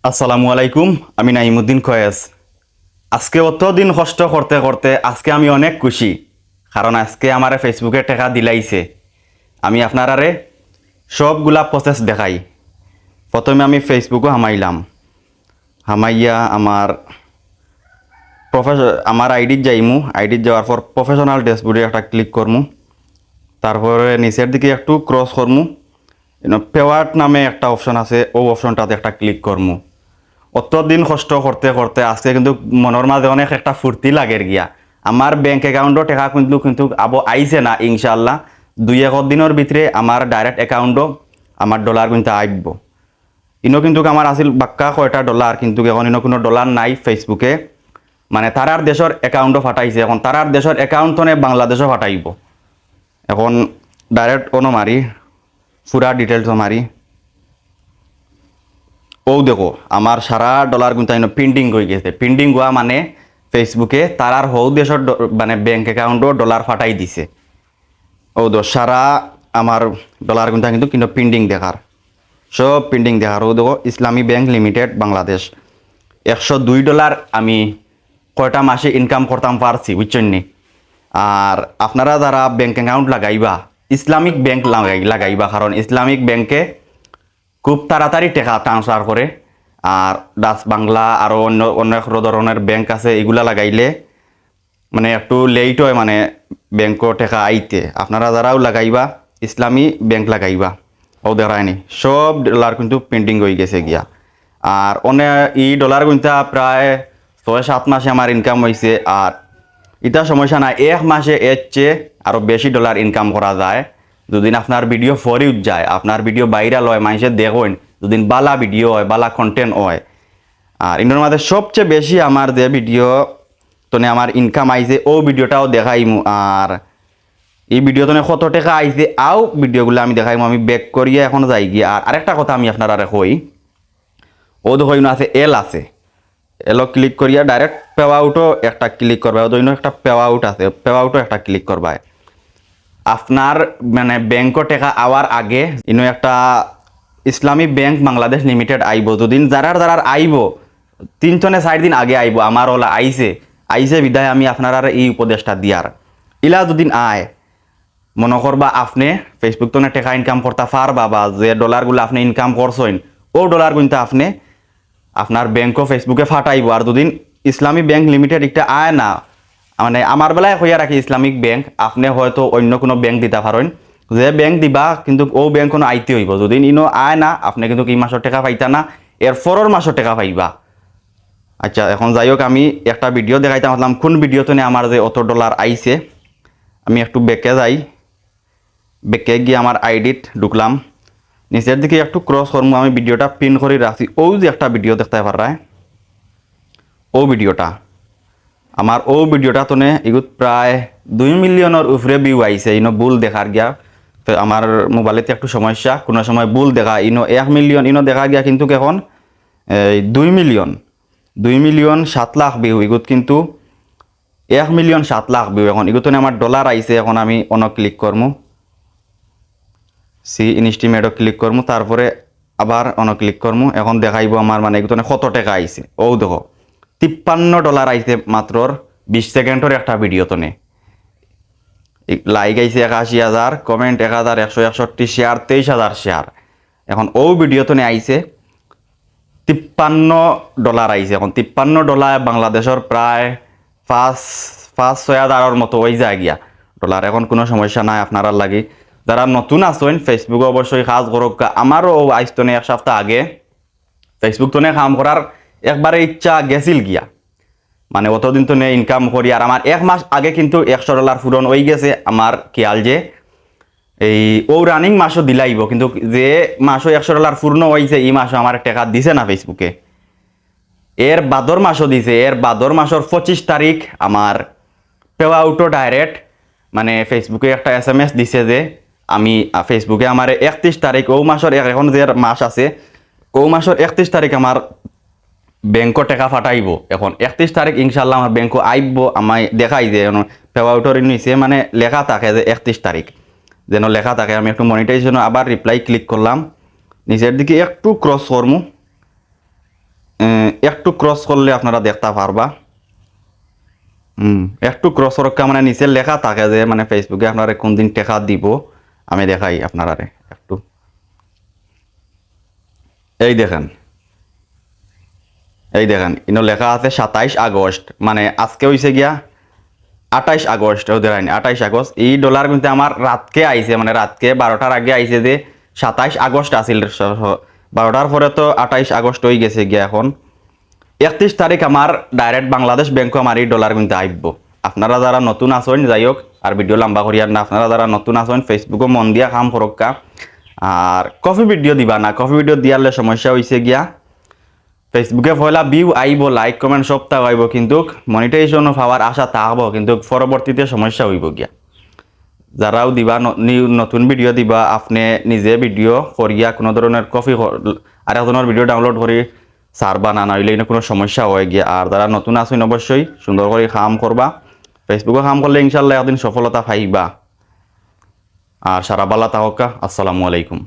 আসসালামু আলাইকুম। আমি নাইমুদ্দিন কয়েস। আজকে অতদিন কষ্ট করতে করতে আজকে আমি অনেক খুশি, কারণ আজকে আমার ফেসবুকে টাকা দিলাইছে। আমি আপনারারে সবগুলা প্রসেস দেখাই। প্রথমে আমি ফেসবুকও হামাইলাম, হামাইয়া আমার আইডিত যাইমু। আইডিত যাওয়ার পর প্রফেশনাল ড্যাশবোর্ডে একটা ক্লিক করমু। তারপরে নিচের দিকে একটু ক্রস করমু, পেওয়ার্ট নামে একটা অপশন আছে, ও অপশনটাতে একটা ক্লিক করমু। অতদিন কষ্ট করতে করতে আজকে কিন্তু মনের মাঝে অনেক একটা ফুর্তি লাগের গিয়া। আমার ব্যাংক অ্যাকাউন্টও টাকা কিন্তু কিন্তু আবো আইছে না, ইনশাল্লাহ 2-1 দিনের ভিতরে আমার ডাইরেক্ট অ্যাকাউন্টও আমার ডলার কিন্তু আইব। ইনো কিন্তু আমার আসিল বাক্কা কয়টা ডলার, কিন্তু এখন ইনো কোনো ডলার নাই ফেসবুকে। মানে তারার দেশের অ্যাকাউন্টও ফাটাইছে, এখন তারার দেশের অ্যাকাউন্ট তো বাংলাদেশও ফাটাইব। এখন ডাইরেক্ট কোনো মারি, পুরা ডিটেলসও মারি। ও দেখো আমার সারা ডলার কিন্তু পেন্ডিং হয়ে গেছে। পেন্ডিং হওয়া মানে ফেসবুকে তারার হৌ দেশের মানে ব্যাংক অ্যাকাউন্টও ডলার ফাটাই দিছে। ও তো সারা আমার ডলার কিন্তু কিন্তু পেন্ডিং দেখার, সব পেন্ডিং দেখার। ও দেখো ইসলামী ব্যাংক লিমিটেড বাংলাদেশ, $102 আমি কয়টা মাসে ইনকাম করতাম পারছি, বুঝছেন নি? আর আপনারা যারা ব্যাংক অ্যাকাউন্ট লাগাইবা, ইসলামিক ব্যাংক লাগাইবা, কারণ ইসলামিক ব্যাংকে খুব তাড়াতাড়ি টাকা ট্রান্সফার করে। আর ডাচ বাংলা আরও অনেক ধরনের ব্যাংক আছে, এগুলা লাগাইলে মানে একটু লেট হয়, মানে ব্যাংকও টাকা আইতে। আপনারা যারাও লাগাইবা ইসলামী ব্যাংক লাগাইবা, ও দেখায়নি সব ডলার কিন্তু পেন্ডিং হয়ে গেছে গিয়া। আর অনেক ডলার কিন্তু প্রায় 6-7 মাসে আমার ইনকাম হয়েছে। আর এটা সমস্যা নাই, 1 মাসে এর চেয়ে আরও বেশি ডলার ইনকাম করা যায়। দুদিন আপনার ভিডিও ফরিউজ যায়, আপনার ভিডিও ভাইরাল হয়, মানুষের দেখেন, দুদিন বালা ভিডিও হয়, বালা কন্টেন্ট হয়। আর ইন্টার মধ্যে সবচেয়ে বেশি আমার যে ভিডিও তো আমার ইনকাম আইছে, ও ভিডিওটাও দেখাইমু। আর এই ভিডিও তো কত টাকা আইছে, আও ভিডিওগুলো আমি দেখাইমু। আমি ব্যাক করিয়া এখন যাই গিয়ে। আর আরেকটা কথা আমি আপনারা কই, ও দেখো আছে এল আছে, এলো ক্লিক করিয়া ডাইরেক্ট পে আউটও একটা ক্লিক করবা। ও একটা পে আউট আছে, পে আউটও একটা ক্লিক করবা। আপনার মানে ব্যাংক টাকা আওয়ার আগে ইনো একটা ইসলামী ব্যাংক বাংলাদেশ লিমিটেড আইব। যদিন যারার আইব 3-4 দিন আগে আইব, আমার ওলা আইছে আইছে বিদায় আমি আপনারা এই উপদেশটা দিয়ার। ইলা যদিন আয়, মনে করবা আপনি ফেসবুক তো টাকা ইনকাম করতে পারবা, বা যে ডলারগুলো আপনি ইনকাম করছেন ও ডলার কিন্তু আপনি আপনার ব্যাংকও ফেসবুকে ফাটাইব। আর দুদিন ইসলামী ব্যাংক লিমিটেড একটা আয় না, মানে আমার বেলায় হইয়া রাখি ইসলামিক ব্যাংক, আপনি হয়তো অন্য কোনো ব্যাংক দিতে পারেন। যে ব্যাংক দিবা কিন্তু ও ব্যাংক কোনো আইতে হইব। যদি ইনো আয় না, আপনি কিন্তু এই মাসের টাকা পাইতা না, এর পরের মাসের টাকা পাইবা। আচ্ছা এখন যাই হোক, আমি একটা ভিডিও দেখাইতে পারলাম কোন ভিডিওতে আমার যে অত ডলার আইছে। আমি একটু বেঁকে যাই, বেঁকে গিয়ে আমার আইডিত ঢুকলাম। নিচের দিকে একটু ক্রস করবো, আমি ভিডিওটা পিন করে রাখছি। ও যে একটা ভিডিও দেখতে পারায়, ও ভিডিওটা আমার, ও ভিডিওটা তো এগুত প্রায় 2 মিলিয়নের উপরে ভিউ আইছে। ইনো ভুল দেখার গিয়া তো আমার মোবাইলেতে একটু সমস্যা, কোনো সময় ভুল দেখা। ইনো 1 মিলিয়ন ইনো দেখা গিয়া কিন্তু এখন 2 মিলিয়ন 7 লাখ ভিউ। এগুত কিন্তু 1 মিলিয়ন 7 লাখ ভিউ। এখন এগুতো আমার ডলার আইছে। এখন আমি অন ক্লিক করমু, সি ইনস্টিমেটও ক্লিক করমু, তারপরে আবার অন ক্লিক করমু। এখন দেখাইব আমার মানে এগুতো কত টাকা আইছে। ও দেখো $53 আইছে মাত্র 20 সেকেন্ডের একটা ভিডিও তো লাইক আইছে 81,000, কমেন্ট 1,161, শেয়ার 23,000 শেয়ার। এখন ও ভিডিও তো আইছে $53 আইছে। এখন $53 বাংলাদেশের প্রায় 5-6 হাজারের মতো ওই যায় গিয়া ডলার। এখন কোনো সমস্যা নাই আপনারা লাগি। যারা নতুন আছেন ফেসবুকে অবশ্যই কাজ করুক। আমারও আইসতো 1 সপ্তাহ আগে ফেসবুক তো কাম করার একবারে ইচ্ছা গেছিল গিয়া, মানে অতদিন তো ইনকাম করি। আর আমার 1 মাস আগে কিন্তু $100 পূরণ হয়ে গেছে। আমার খেয়াল যে এই ও রানিং মাসও দিলাইব, কিন্তু যে মাসও $100 পূর্ণ হয়েছে এই মাসও আমার টাকা দিছে না ফেসবুকে। এর বাদর মাসও দিছে, এর বাদর মাসের 25 তারিখ আমার পে আউটও ডাইরেক্ট মানে ফেসবুকে একটা SMS দিছে যে আমি ফেসবুকে আমার 31 তারিখ ও মাসের, এখন যে মাস আছে ও মাসের 31 তারিখ আমার ব্যাংক টাকা ফাটাইব। এখন 31 তারিখ ইনশাল্লাহ আমার ব্যাংক আইব। আমায় দেখাই যে পে আউটর নিচে মানে লেখা থাকে যে 31 তারিখ যেন লেখা থাকে। আমি একটু মনিটাইজেশন আবার রিপ্লাই ক্লিক করলাম, নিচের দিকে একটু ক্রস করমু। একটু ক্রস করলে আপনারা দেখতে পারবা। একটু ক্রস রক্ষা মানে নিচে লেখা থাকে যে মানে ফেসবুকে আপনারা কোন দিন টেকা দিব, আমি দেখাই আপনারা একটু। এই দেখেন ইনো লেখা আছে 27 আগস্ট, মানে আজকে হইছে গিয়া 28 আগস্ট, ওদের আইন 28 আগস্ট। এই ডলার কিন্তু আমার রাতকে আইছে, মানে রাতকে 12টার আগে আইছে যে 27 আগস্ট আসিল, 12টার পরে তো 28 আগস্ট হয়ে গেছে গিয়া। এখন 31 তারিখ আমার ডাইরেক্ট বাংলাদেশ ব্যাংকও আমার এই ডলার কিন্তু আইব। আপনারা যারা নতুন আসেন, যাই হোক আর ভিডিও লম্বা করিয়ার না, আপনারা যারা নতুন আসেন ফেসবুকে মন দিয়া কাম করক্কা, আর কফি ভিডিও দিবা না। কফি ভিডিও দিয়ালে সমস্যা হয়েছে গিয়া ফেসবুকে পয়লা ভিউ আইব, লাইক কমেন্ট সব তা আইব, কিন্তু মনিটাইজেশন পাওয়ার আশা থাকবো, কিন্তু পরবর্তীতে সমস্যা হইব গিয়া। যারাও দিবা নতুন ভিডিও দিবা, আপনি নিজে ভিডিও করিয়া কোনো ধরনের কপি আর একজনের ভিডিও ডাউনলোড করি সারবা না, নইলে কোনো সমস্যা হয়ে গিয়া। আর যারা নতুন আছেন অবশ্যই সুন্দর করে কাম করবা, ফেসবুকে কাম করলে ইনশাল্লাহ একদিন সফলতা পাইবা। আর সারা বালা তাহকা, আসসালামু আলাইকুম।